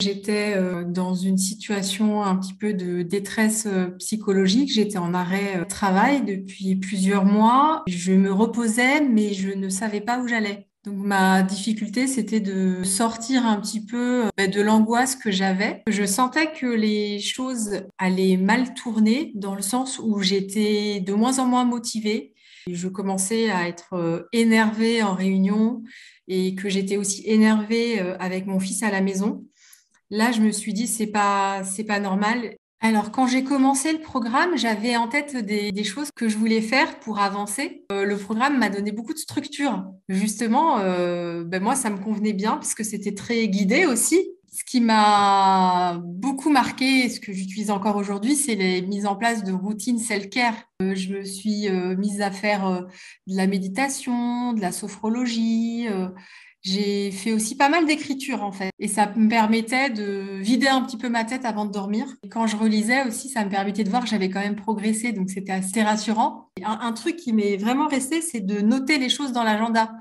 J'étais dans une situation un petit peu de détresse psychologique. J'étais en arrêt travail depuis plusieurs mois. Je me reposais, mais je ne savais pas où j'allais. Donc ma difficulté, c'était de sortir un petit peu de l'angoisse que j'avais. Je sentais que les choses allaient mal tourner dans le sens où j'étais de moins en moins motivée. Je commençais à être énervée en réunion et que j'étais aussi énervée avec mon fils à la maison. Là, je me suis dit, c'est pas normal. Alors, quand j'ai commencé le programme, j'avais en tête des choses que je voulais faire pour avancer. Le programme m'a donné beaucoup de structure. Justement, moi, ça me convenait bien parce que c'était très guidé aussi. Ce qui m'a beaucoup marqué, et ce que j'utilise encore aujourd'hui, c'est les mises en place de routines self-care. Je me suis mise à faire de la méditation, de la sophrologie. J'ai fait aussi pas mal d'écriture en fait. Et ça me permettait de vider un petit peu ma tête avant de dormir. Et quand je relisais aussi, ça me permettait de voir que j'avais quand même progressé. Donc c'était assez rassurant. Et un truc qui m'est vraiment resté, c'est de noter les choses dans l'agenda.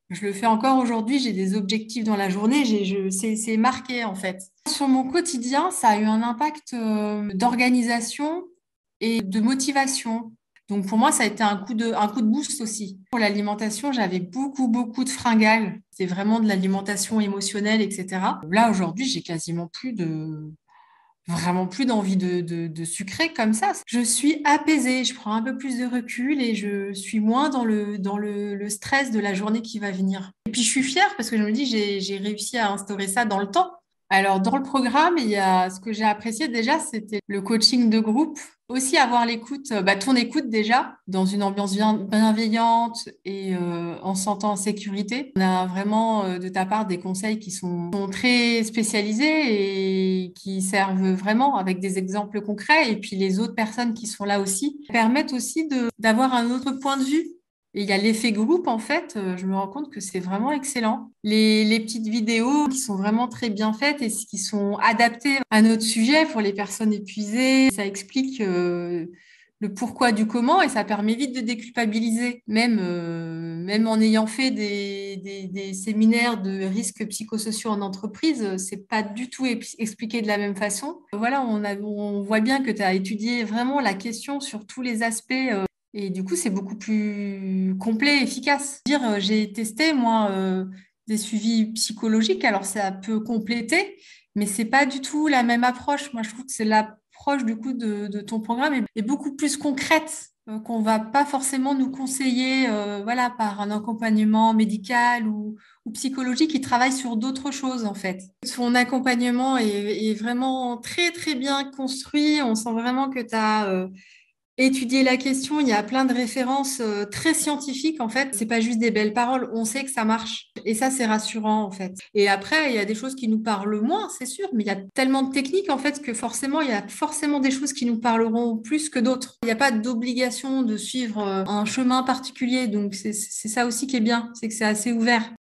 Je le fais encore aujourd'hui. J'ai des objectifs dans la journée. C'est marqué en fait. Sur mon quotidien, ça a eu un impact d'organisation et de motivation. Donc pour moi, ça a été un coup de boost aussi. Pour l'alimentation, j'avais beaucoup de fringales. C'est vraiment de l'alimentation émotionnelle, etc. Là, aujourd'hui, j'ai quasiment vraiment plus d'envie de sucrer comme ça. Je suis apaisée, je prends un peu plus de recul et je suis moins dans le stress de la journée qui va venir. Et puis je suis fière parce que je me dis, j'ai réussi à instaurer ça dans le temps. Alors, dans le programme, il y a ce que j'ai apprécié déjà, c'était le coaching de groupe. Aussi avoir l'écoute, ton écoute déjà, dans une ambiance bienveillante et en se sentant en sécurité. On a vraiment de ta part des conseils qui sont très spécialisés et qui servent vraiment avec des exemples concrets. Et puis les autres personnes qui sont là aussi permettent aussi d'avoir un autre point de vue. Et il y a l'effet groupe, en fait, je me rends compte que c'est vraiment excellent. Les petites vidéos qui sont vraiment très bien faites et qui sont adaptées à notre sujet pour les personnes épuisées, ça explique le pourquoi du comment et ça permet vite de déculpabiliser. Même en ayant fait des séminaires de risques psychosociaux en entreprise, c'est pas du tout expliqué de la même façon. Voilà, on voit bien que tu as étudié vraiment la question sur tous les aspects. Et du coup, c'est beaucoup plus complet et efficace. J'ai testé, moi, des suivis psychologiques. Alors, ça peut compléter, mais c'est pas du tout la même approche. Moi, je trouve que c'est l'approche, du coup, de ton programme est beaucoup plus concrète, qu'on va pas forcément nous conseiller, voilà, par un accompagnement médical ou psychologique qui travaille sur d'autres choses, en fait. Son accompagnement est vraiment très bien construit. On sent vraiment que tu as étudier la question, il y a plein de références très scientifiques en fait. C'est pas juste des belles paroles, on sait que ça marche. Et ça, c'est rassurant en fait. Et après, il y a des choses qui nous parlent moins, c'est sûr, mais il y a tellement de techniques en fait que forcément, il y a forcément des choses qui nous parleront plus que d'autres. Il n'y a pas d'obligation de suivre un chemin particulier, donc c'est ça aussi qui est bien, c'est que c'est assez ouvert.